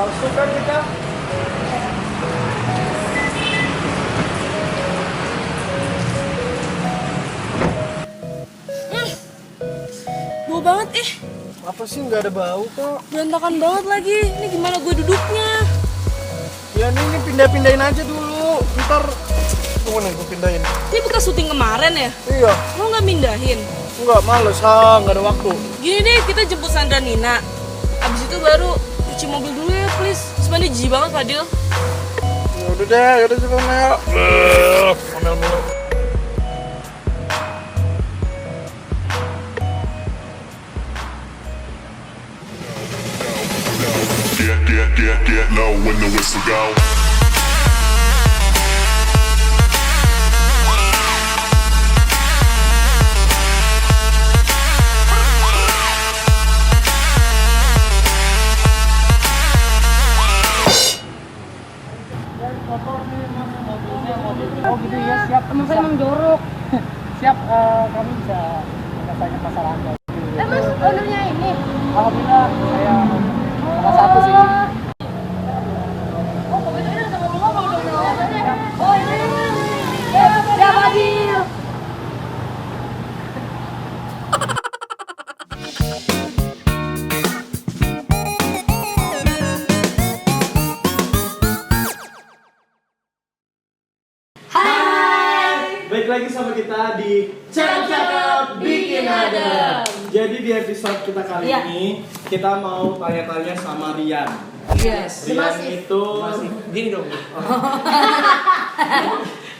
Palsu kan kita? Bau banget Apa sih nggak ada bau kok? berantakan banget lagi. Ini gimana gue duduknya? Ya ini pindah-pindahin aja dulu. Ntar tunggu nih gue pindahin. Ini bekas syuting kemarin ya? Iya, Lo nggak mindahin? nggak males nggak ada waktu. Gini deh, kita jemput Sandra Nina. Abis itu baru cuci mobil dulu ya, please. Sebenarnya jijik banget, Fadil. Yaudah deh, yaudah coba Mel. Ngomel mulu. Get low when the whistle go. Oh gitu ya, siap. Teman saya emang jorok. Siap, kami bisa menyelesaikan masalah Anda. Mas, ownernya ini. Alhamdulillah, saya salah satu sih. Oh, kebetulan udah ngomong-ngomong dong sama ownernya. Oh, ini. Ya, Fadil. Baik lagi sama kita di Cakap Bikin Adem. Jadi di episode kita kali ini kita mau tanya-tanya sama Rian. Yes. Rian itu gini dong.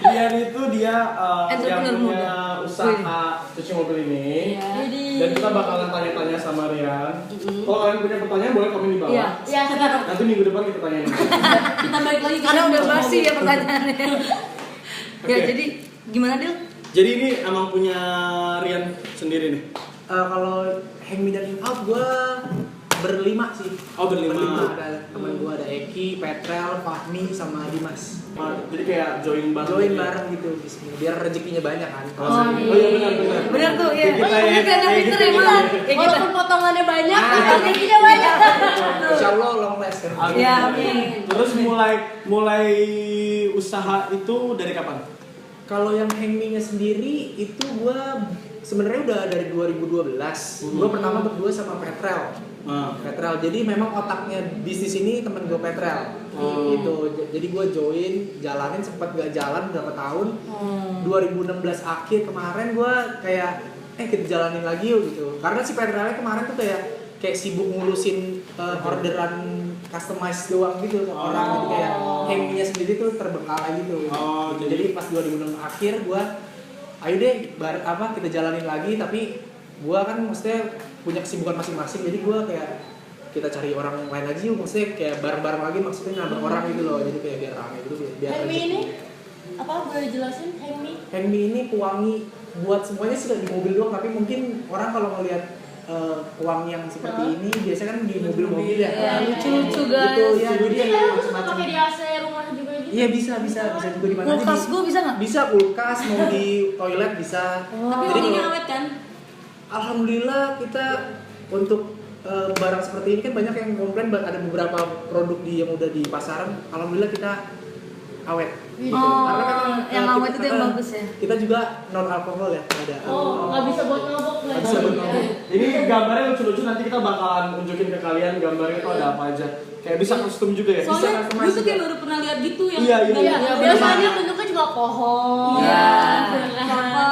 Rian itu dia yang Entrepreneur punya usaha cuci mobil ini. Dan kita bakalan tanya-tanya sama Rian. Kalau kalian punya pertanyaan boleh komen di bawah. Iya. Ya, silakan. Nanti minggu depan kita tanyain. Kita balik lagi karena udah basi ya pertanyaannya. Ya, Oke. jadi gimana, Dil? Jadi ini emang punya Rian sendiri nih. Kalau Hang Me dan Hang Out gue berlima sih. Oh, berlima. Ada teman gue, ada Eki, Petrel, Fahmi, sama Dimas. Jadi kayak join bareng. Join gitu ya? bareng gitu, biar rezekinya banyak kan. Oh iya benar. Benar tuh, iya. Kayak kita ya. Ini karena pinter ya, Mas. Kayak kita. Walaupun potongannya banyak, Ah. tapi rezekinya banyak. Insya Allah long last kan. Amin. Ya, amin. Terus mulai usaha itu dari kapan? Kalau yang Hang Me-nya sendiri itu gue sebenarnya udah dari 2012. Gue pertama berdua sama Petrel. Petrel. Jadi memang otaknya bisnis ini temen gue Petrel. Gitu. Jadi gue join, jalanin sempat gak jalan berapa tahun. 2016 akhir kemarin gue kayak kita jalanin lagi yuk gitu. Karena si Petrelnya kemarin tuh kayak sibuk ngurusin orderan customize doang gitu ke orang, jadi kayak Hang-nya sendiri tuh terbengkalai gitu. Jadi pas 2006 akhir gua ayo deh kita jalanin lagi, tapi gua kan maksudnya punya kesibukan masing-masing, jadi gua kayak kita cari orang lain aja yuk, maksudnya kayak bareng-bareng lagi, maksudnya nambah orang gitu loh, jadi kayak biar rame gitu, biar Hang Me rezeki. ini apa boleh jelasin Hang Me? Hang-Me ini pewangi buat semuanya sih di mobil doang, tapi mungkin orang kalau ngelihat pewangi yang seperti ini biasanya kan di mobil-mobil ya. Iya, lucu-lucu, guys. Gitu ya, jadi yang Terus macam-macam. pakai di AC rumah juga gitu. Iya bisa juga di mana aja. Kulkas gue bisa nggak? Bisa kulkas, mau di toilet bisa. Tapi Jadi wanginya kalau- awet kan? Alhamdulillah kita untuk barang seperti ini kan banyak yang komplain, ada beberapa produk yang udah di pasaran. Alhamdulillah kita awet. Gitu. Oh, Karena kan yang kita- awet itu yang bagus ya. Kita juga non alkohol ya, ada. Oh, nggak bisa buat mabok Nggak bisa buat mabok. Ini gambarnya lucu-lucu, nanti kita bakalan tunjukin ke kalian gambarnya itu ada apa aja. Kayak bisa custom juga ya. Soalnya customize gue tuh juga. kayak baru pernah lihat gitu yang Iya. Iya, biasanya bentuknya juga pohon. Iya. Apa?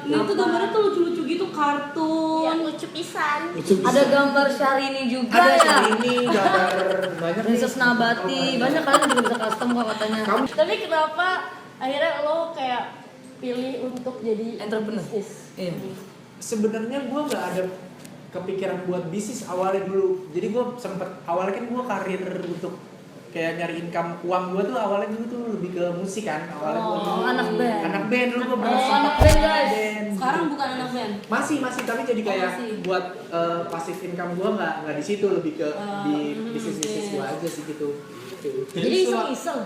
Ini tuh gambarnya tuh lucu-lucu gitu, kartun. Yang lucu pisan. Ada gambar Syahrini juga Ada ya. ini gambar banyak. Princess Nabati. Banyak kan juga bisa custom kok katanya. Kamu Tapi kenapa akhirnya lo kayak pilih untuk jadi Entrepreneur. bisnis? Iya. sebenarnya gue nggak ada kepikiran buat bisnis awalnya dulu. Jadi gue sempet awalnya kan gue karir untuk kayak nyari income uang gue tuh awalnya dulu tuh lebih ke musik kan. Awalnya gue anak band. anak band dulu gue Oh, anak band guys. band. Sekarang bukan anak band. masih tapi jadi kayak masih. buat passive income gue nggak di situ, lebih ke di bisnis gue aja sih gitu. Jadi iseng-iseng.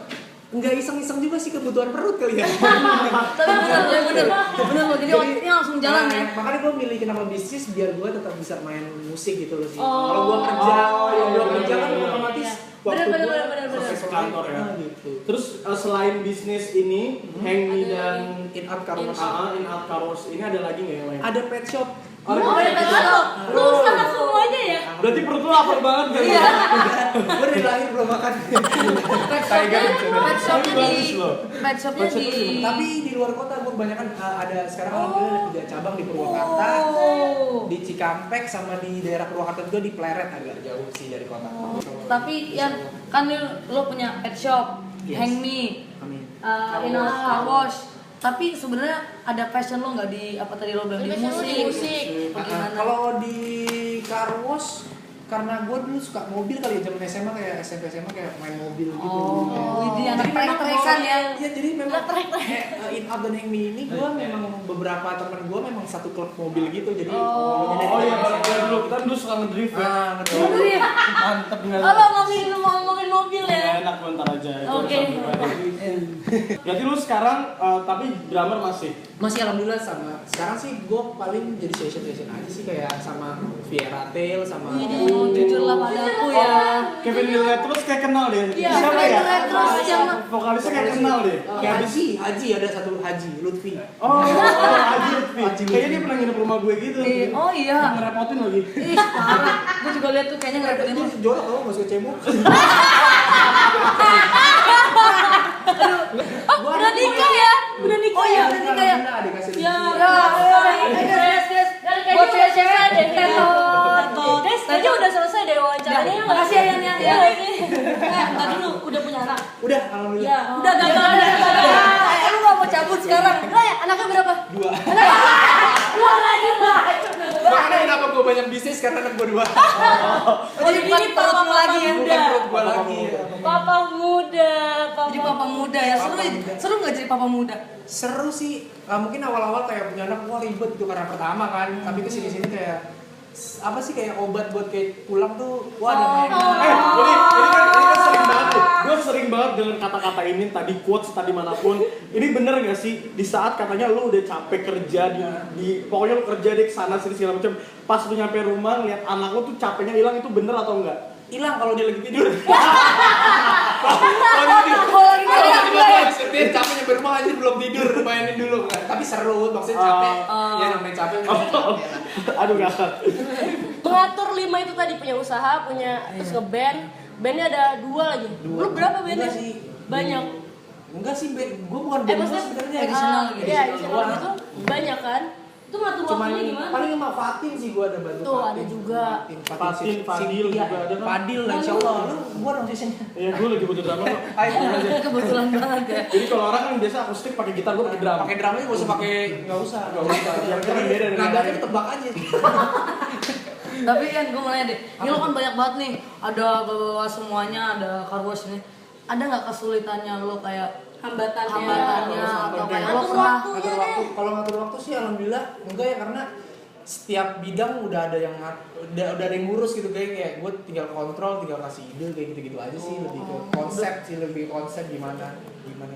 Nggak iseng-iseng juga sih, kebutuhan perut kali ya. Tapi bener loh. Jadi otaknya langsung jalan ya. Makanya gue milih kenapa bisnis biar gue tetap bisa main musik gitu loh sih. Oh. Kalau gue kerja, Oh, iya, kalau gue iya, kerja kan iya, iya. otomatis Iya. waktu kantor ya. Gitu. Terus selain bisnis ini, Hengmi dan In Art Car Wash. In Art Car Wash ini ada lagi nggak yang lain? Ada pet shop. Oh, ya betul. Lu sama semuanya ya? Berarti perut lu lapar banget kan? Iya. Gue dari lahir belum makan. Pet shopnya di Tapi di luar kota gue kebanyakan ada sekarang alhamdulillah ada 3 cabang di Purwakarta, di Cikampek sama di daerah Purwakarta juga di Pleret agak jauh sih dari kota. Tapi ya kan lo punya pet shop, Yes. Hengmi, Amin. In Art Car Wash. Tapi sebenarnya ada passion lo nggak di apa tadi lo bilang di musik? Bagaimana? Kalau di car wash karena gue dulu suka mobil kali ya zaman SMA kayak SMP SMA kayak main mobil gitu. Wih, anak Jadi memang trek-trekan ya. Iya, jadi memang In Art dan Hengmi ini gue memang beberapa teman gue memang satu klub mobil gitu. Jadi Oh iya, balik dulu. Kita dulu suka ngedrift ya. Ngedrift. Mantep nggak? Oh, lo ngomongin mobil ya? Ya, enak bentar aja. Oke. Jadi lu sekarang tapi drummer masih? Masih alhamdulillah sama. Sekarang sih gue paling jadi session aja sih kayak sama Viera Tail sama Jujurlah padaku ya. Kevin Miller terus kayak kenal deh. Iya, Siapa Kevin ya? Miller terus yang Vokalisnya kayak kenal deh. Kayak Haji ada satu Haji Lutfi. Oh, Haji Lutfi. Haji Lutfi. Kayaknya dia pernah nginep rumah gue gitu. Oh iya. Ngerepotin lagi. Ih, parah. Gue juga lihat tuh kayaknya ngerepotin lo. Itu jorok kalau masuk cemuk. Udah nikah ya? Udah nikah ya? Udah nikah ya? Ya, buat cewek-cewek deh. Guys, kayaknya udah selesai deh wawancaranya. Makasih ya, ya. Tadi dulu udah punya anak. Udah, alhamdulillah. Ya, udah gagal. Lu gak mau cabut sekarang? Lah ya, anaknya berapa? 2. Dua lagi lah. Makanya kenapa gue banyak bisnis karena anak gue 2. Oh, jadi ini papa lagi ya? Bukan perut gue lagi. Papa muda. Jadi papa muda ya. Seru nggak jadi papa muda? Seru sih. Mungkin awal-awal kayak punya anak wah ribet gitu karena pertama kan. Tapi kesini-sini kayak apa sih kayak obat buat kayak pulang tuh wah ada mainan. Ini kan sering banget tuh. Gue sering banget dengan kata-kata ini tadi quotes tadi manapun. Ini bener gak sih di saat katanya lu udah capek kerja di pokoknya lu kerja di sana sini segala macam. Pas lu nyampe rumah ngeliat anak lu tuh capeknya hilang, itu bener atau enggak? Hilang kalau dia lagi tidur. Dia capek nyampe rumah aja belum tidur, mainin dulu kan. Tapi seru, maksudnya capek. Ya namanya capek. Aduh gak. Pengatur 5 itu tadi punya usaha, punya terus nge-band. Bandnya ada 2 lagi. Lu berapa bandnya? Enggak sih. Banyak. Enggak sih, gue bukan band Maksudnya sebenarnya. additional gitu. Iya, additional gitu banyak kan? Itu ngatur Cuman waktunya gimana? paling sama Fatin sih gue ada bantu. Tuh, ada juga. Fatin, Fadil juga ada kan? Fadil lah insyaallah. Lu gua dong sessionnya. Iya, gue lagi butuh drummer kok. Ayo aja. Kebetulan banget ya. Jadi kalau orang kan biasa akustik pakai gitar, gue pakai drum. Pakai drumnya enggak usah pakai enggak usah. Yang keren beda dengan nadanya ketebak aja. Tapi kan gue mau nanya deh, ini lo kan banyak banget nih, ada bawa semuanya, ada car wash nih. Ada nggak kesulitannya lo kayak hambatannya atau kayak lo pernah ngatur waktu. Kalau ngatur waktu sih alhamdulillah enggak ya karena setiap bidang udah ada yang udah ada yang ngurus gitu kayak gue tinggal kontrol, tinggal kasih ide kayak gitu-gitu aja sih, lebih ke konsep sih, lebih konsep gimana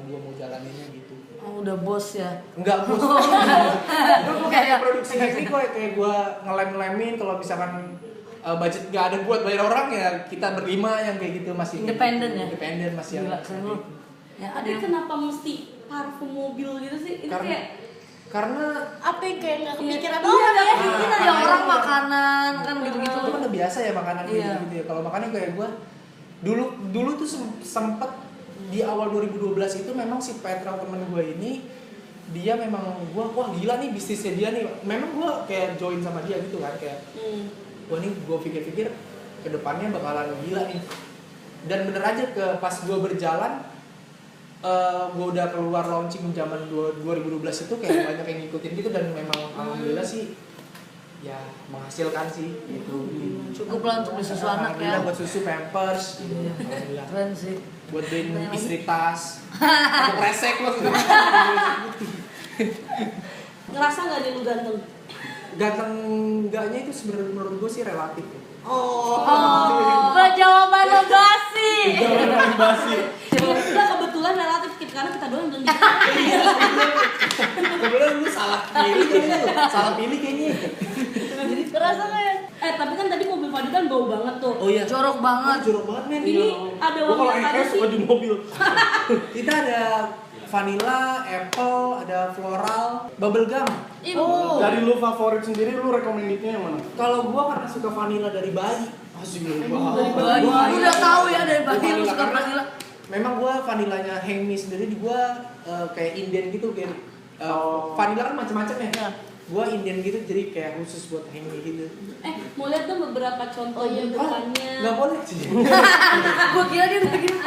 gue mau jalaninnya gitu. Oh, udah bos ya? Enggak bos. Gue kayak produksi ini gue kayak gue ngelem-lemin kalau misalkan budget nggak ada buat bayar orang ya kita berlima yang kayak gitu masih Independen ya? Independen masih Gila, yang keren lu. Ya, ada Tapi yang kenapa mesti parfum mobil gitu sih? Itu kayak karena apa yang kayak nggak kepikiran Iya, doang ya? mungkin ada orang makanan kan gitu-gitu. itu kan udah biasa ya makanan Iya. gitu ya. Kalau makanan kayak gue dulu tuh sempet di awal 2012 itu memang si Petra temen gue ini dia memang gue wah gila nih bisnisnya dia nih. Memang gue kayak join sama dia gitu kan kayak gue nih gue pikir-pikir kedepannya bakalan gila nih. Dan bener aja pas gue berjalan gue udah keluar launching zaman 2012 itu kayak banyak yang ngikutin gitu dan memang alhamdulillah sih ya menghasilkan sih gitu. Cukup lah untuk beli susu anak ya. Buat susu Pampers gitu. Alhamdulillah. Keren sih. Buat beliin istri tas. Untuk resek loh gitu. Ngerasa nggak nih lu ganteng? Ganteng enggaknya itu sebenarnya menurut gue sih relatif. Oh, jawaban lo basi. Jawaban basi. Udah kebetulan relatif karena kita doang belum. Kebetulan lu salah pilih kayaknya. Salah pilih kayaknya. Ngerasa nggak ya? Tapi kan tadi mobil Fadil kan bau banget tuh. Oh iya. Jorok banget. Jorok banget men. Ini ada Gua kalau wangi apa ES sih? suka di mobil. Kita ada vanilla, apple, ada floral, bubble gum. Oh. Dari lu favorit sendiri, lu recommendednya yang mana? Kalau gua karena suka vanilla dari bayi. Asik Dari bayi. Lu udah tahu ya dari bayi lu suka Karena vanilla. Memang gua vanillanya Hang Me sendiri di gua kayak Indian gitu kayak vanilla kan macam-macam ya. Gua Indian gitu jadi kayak khusus buat Hang Me gitu. Mau lihat dong beberapa contoh bentukannya. Nggak boleh sih. Gua kira dia udah gini.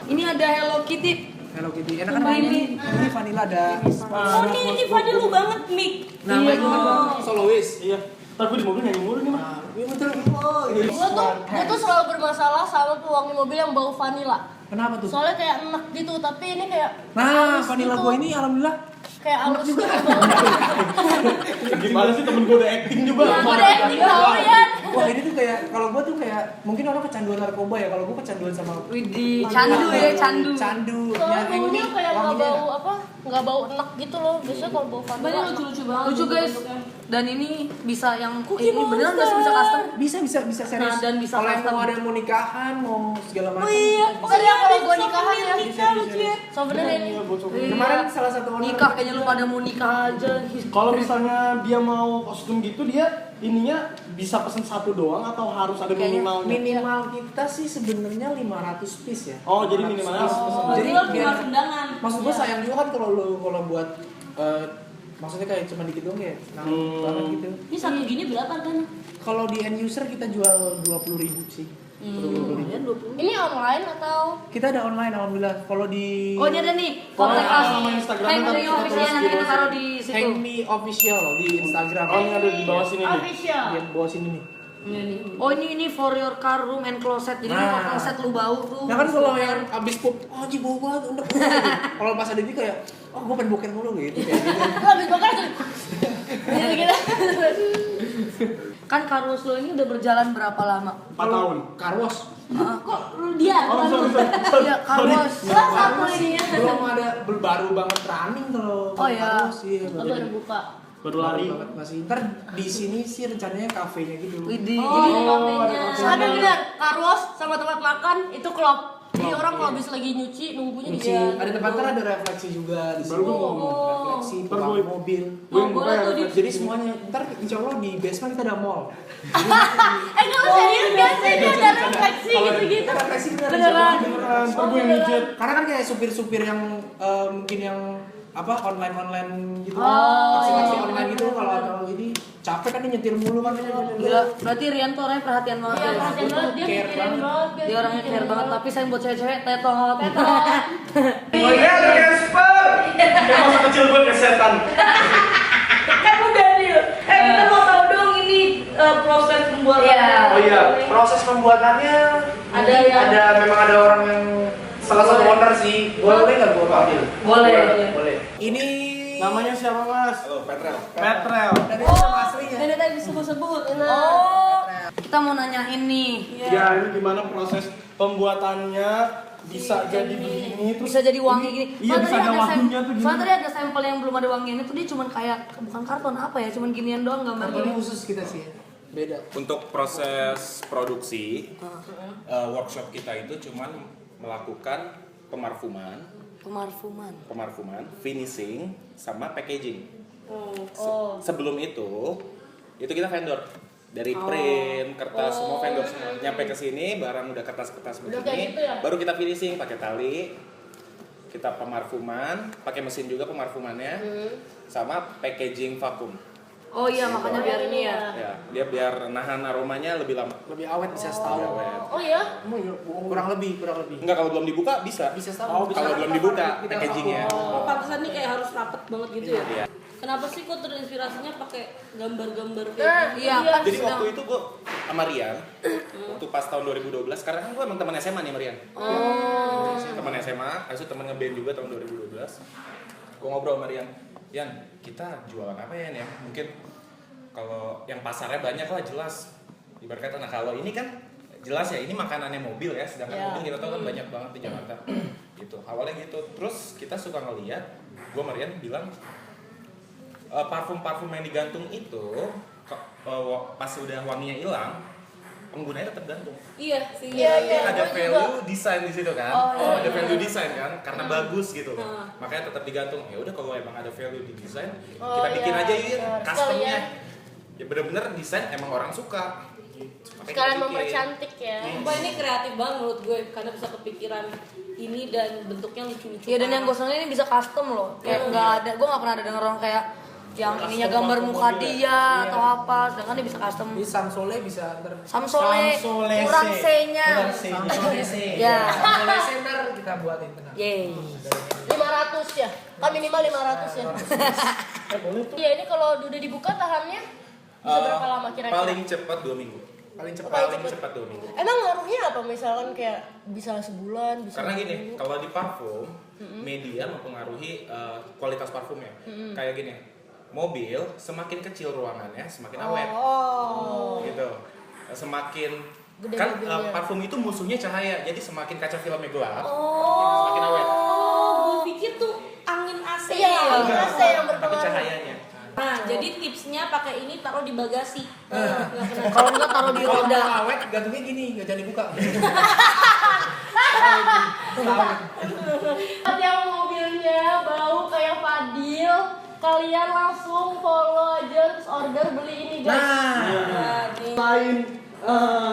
Ini ada Hello Kitty. Hello Kitty. Enak kan ini vanilla ada. Oh ini Fadil lu banget Mik. Nah, itu kan soloist. Iya. Ntar gue di mobil nyanyi mulu nih mah. Nah, iya betul. Oh, iya. Gue tuh selalu bermasalah sama pewangi mobil yang bau vanila. Kenapa tuh? Soalnya kayak enak gitu, tapi ini kayak Nah, halus vanilla gitu. gua ini alhamdulillah. Kayak halus gitu. Gimana sih temen gue udah acting juga? Nah, gue udah acting tau ya. Wah, ini tuh kayak kalau gua tuh kayak mungkin orang kecanduan narkoba ya. Kalau gua kecanduan sama Widih, candu ya, candu. Candu. Soalnya Hang baunya Me, kayak nggak wanginya bau apa, nggak bau enak gitu loh. Biasanya kalau bau vanila. Banyak lucu-lucu banget. Lucu guys. bentuknya. Dan ini bisa yang Cookie ini beneran Monster. nggak sih bisa custom? bisa serius. Nah, dan bisa kalau yang custom. mau ada yang mau nikahan, mau segala macam. Oh iya. Pokoknya kalau ada gua nikahan ya. nikah lucu ya. Souvenir ini. Kemarin salah satu owner Nikah kayaknya lu pada mau nikah aja. Kalau misalnya dia mau kostum gitu, dia ininya bisa pesen satu doang atau harus ada minimalnya? minimal kita sih sebenarnya 500 piece ya. Oh, jadi minimalnya harus pesen. Jadi Jadi lu biar- harus undangan. Maksud gua sayang juga kan kalau buat maksudnya kayak cuma dikit doang ya, banget gitu. Ini satu gini berapa harganya? Kalau di end user kita jual 20.000 sih. 20.000. Ini online atau? Kita ada online alhamdulillah. Kalau di Oh ini ada nih, Kalau kontak ada us. nama Instagramnya Hang ntar Me kita official tulis nanti di kita bawah taruh di situ. Hang Me official di Instagram. Oh, ini ada di bawah sini nih. Official. Di bawah sini nih. Oh ini for your car room and closet. Jadi Nah. kalau closet lu bau tuh. Nah kan kalau yang abis pup, oh anjing bau banget, udah. Kalau pas ada dia kayak, oh gue pengen boker mulu gitu kayak gitu. Gue habis bakar tuh. Gitu-gitu. Kan car wash lo ini udah berjalan berapa lama? 4 tahun. Karwas. Kok lu dia? Oh, sorry. Iya, car wash. Salah satu ini ya. Belum ada baru banget running kalau Oh, iya. Karwas, iya. Lo baru buka. Baru lari. banget masih. Ntar di sini sih rencananya kafenya gitu. Widih. Oh, Jadi kafenya. Ada benar, karwas sama tempat makan itu klop. Jadi orang kalau habis lagi nyuci nunggunya di Nyuci. Ada tempat ntar ada refleksi juga di sini. Baru gua ngomong. Refleksi, Ntar tukang gua- mobil. Gue yang boleh buka tuh ya. di- Jadi semuanya ntar insya Allah di basement kita ada mall. Kalau serius gak sih dia ada refleksi gitu-gitu? Refleksi Beneran. Beneran, ntar gue yang mijet. Karena kan kayak supir-supir yang mungkin yang apa online gitu, Oh, taksi iya. online gitu kalau ada ini capek kan dia nyetir mulu kan gila, berarti Rian tuh orangnya perhatian banget. Iya, ya. perhatian banget, dia Care mikirin banget. banget. Dia orangnya care banget, tapi sayang buat cewek-cewek tetot. Oh iya, ada Casper. Kayak masa kecil gue kayak setan. Kan udah nih. Kita mau tahu dong ini proses pembuatan. Iya. Oh iya, proses pembuatannya Ada yang- memang ada orang yang salah satu owner sih. Boleh nggak gua panggil? Boleh. Boleh. Ini Namanya siapa mas? Halo, Petrel. Petrel. dari nama aslinya. Dari tadi disebut-sebut. Oh, kita mau nanyain nih. Ya ini gimana proses pembuatannya bisa jadi begini terus Bisa jadi wangi gini. Iya, Soalnya bisa tadi ada wanginya tuh gini. Soalnya tadi ada sampel yang belum ada wangiannya tuh dia cuman kayak bukan karton apa ya, cuman ginian doang gambar Kartonnya gini. khusus kita sih. Beda. Untuk proses produksi, workshop kita itu cuman melakukan pemarfuman, finishing, sama packaging. Sebelum itu kita vendor. Dari print, kertas, semua vendor semua. Nyampe ke sini, barang udah kertas-kertas Udah begini, kayak gitu ya? baru kita finishing pakai tali. Kita pemarfuman, pakai mesin juga pemarfumannya, sama packaging vakum. Oh iya, makanya biar ini ya. Ya, dia biar nahan aromanya lebih lama. Lebih awet bisa setahun. Awet. Oh iya? Kurang lebih. Enggak, kalau belum dibuka bisa. Bisa setahun. Kalau belum dibuka packagingnya. Oh, pantesan nih kayak harus rapet banget gitu ya. Iya. Kenapa sih kok terinspirasinya pakai gambar-gambar Nah, kayak gitu? Iya, kan Jadi sedang- waktu itu gue sama Rian, waktu pas tahun 2012, karena kan gue emang teman SMA nih sama Rian. Teman SMA, habis itu teman ngeband juga tahun 2012. Gue ngobrol sama Rian, kita jualan apa ya? Mungkin kalau yang pasarnya banyak lah jelas. Ibarat kata, nah kalau ini kan jelas ya, ini makanannya mobil ya, sedangkan mobil kita tahu kan banyak banget di Jakarta. Gitu, awalnya gitu. Terus kita suka ngeliat, gue sama Rian bilang, parfum-parfum yang digantung itu pas udah wanginya hilang, penggunanya tetap gantung. Iya sih. Tapi ada value desain di situ kan. Ada value desain kan karena bagus gitu loh. Makanya tetap digantung. Ya udah kalau emang ada value di desain, kita bikin aja yuk customnya. Ya bener-bener desain emang orang suka. Makanya Sekalian kita bikin. mempercantik ya. Sumpah ini kreatif banget menurut gue karena bisa kepikiran ini dan bentuknya lucu-lucu. Iya, dan yang gue seneng ini bisa custom loh. Kayak nggak ada, gue nggak pernah ada denger orang kayak yang ininya gambar muka dia atau apa, sedangkan dia bisa custom. Ini Samsole bisa ntar. Samsole, Samsolese. kurang C-nya. Samsolese. Ya. Samsolese ntar kita buatin tenang. Yeay. 500 ya. Kan minimal 500 ya. Iya, ini kalau udah dibuka tahannya bisa berapa lama kira-kira? Paling cepat 2 minggu. Paling cepat 2 minggu. Emang ngaruhnya apa misalkan kayak bisa sebulan, bisa Karena gini, seminggu? kalau di parfum, media mempengaruhi kualitas parfumnya. Kayak gini, mobil semakin kecil ruangannya, semakin awet. Oh. Gitu. Semakin Gede kan mobilnya. parfum itu musuhnya cahaya. Jadi semakin kaca filmnya gelap, semakin awet. Oh, gue pikir tuh angin AC. Iya, AC yang Tapi berpengaruh. cahayanya. Nah, jadi tipsnya pakai ini taruh di bagasi. Kalau enggak taruh di Kalau roda. mau awet gantungnya gini, nggak jadi buka. Buat yang mobilnya bau kayak Fadil, kalian langsung follow aja terus order beli ini guys. Nah, Selain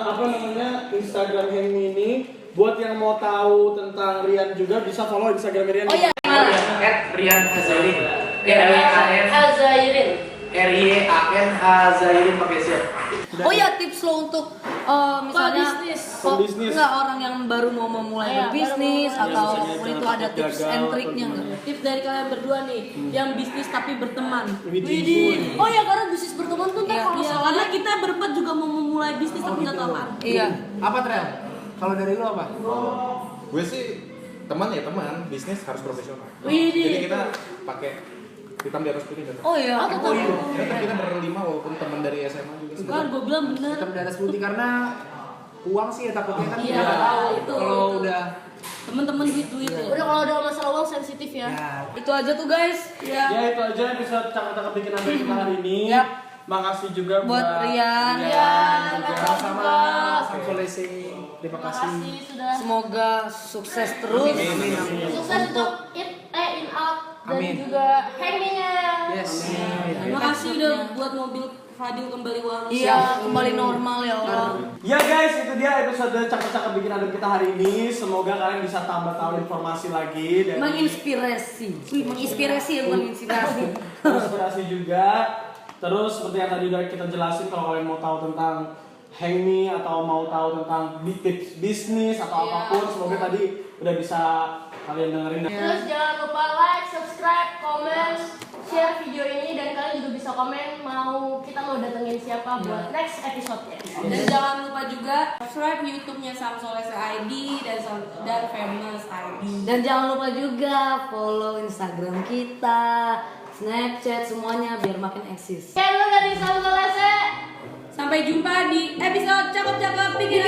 apa namanya Instagram Hemi ini, buat yang mau tahu tentang Rian juga bisa follow Instagram Rian. Oh iya. Rian Hazairin. Azairin. RYAN Hazairin pakai Z. Oh ya, tips lo untuk misalnya Pembisnis. enggak orang yang baru mau memulai Iya, berbisnis baru mau atau mulai. itu ada tips Gagal, and triknya atau nggak? Tips dari kalian berdua nih, yang bisnis tapi berteman. Widih. Oh ya, karena bisnis berteman tuh ntar Iya. kalau karena kita berempat juga mau memulai bisnis tapi nggak tahu apa. Iya. Apa Trel? Kalau dari lu apa? Gue sih teman ya teman, bisnis harus profesional. Widih. Jadi kita pakai hitam di atas putih. Oh iya. Kita berlima walaupun teman dari SMA juga. Kan gue bilang bener. Hitam di atas putih karena uang sih ya takutnya kan Iya, kita nggak tahu itu, kalau itu. udah Temen-temen duit ya. Udah kalau ada masalah uang sensitif ya. ya Itu aja tuh guys. Ya itu aja episode cakap-cakap bikin apa kita hari ini. Yap. Makasih juga Buat Rian. sama-sama Samsolese. Terima kasih. Makasih sudah Semoga sukses terus. sukses untuk in out dan Amin. juga hangingnya. Yes. Terima kasih udah buat mobil Fadil kembali waras. Iya, kembali normal ya Allah. Ya guys, itu dia episode cakap-cakap bikin adem kita hari ini. Semoga kalian bisa tambah tahu informasi lagi dan Menginspirasi. Menginspirasi ya, bukan inspirasi. inspirasi juga. Terus seperti yang tadi udah kita jelasin, kalau kalian mau tahu tentang Hang Me atau mau tahu tentang tips bisnis atau apapun, semoga tadi udah bisa kalian dengerin. Terus jangan lupa like, subscribe, komen, share video ini dan kalian juga bisa komen kita mau datengin siapa buat next episode-nya. Dan jangan lupa juga subscribe YouTube-nya Samsolese ID dan Famous ID. Dan jangan lupa juga follow Instagram kita, Snapchat, semuanya biar makin eksis. Oke, lu dari Samsolese. Sampai jumpa di episode cakep-cakep bikin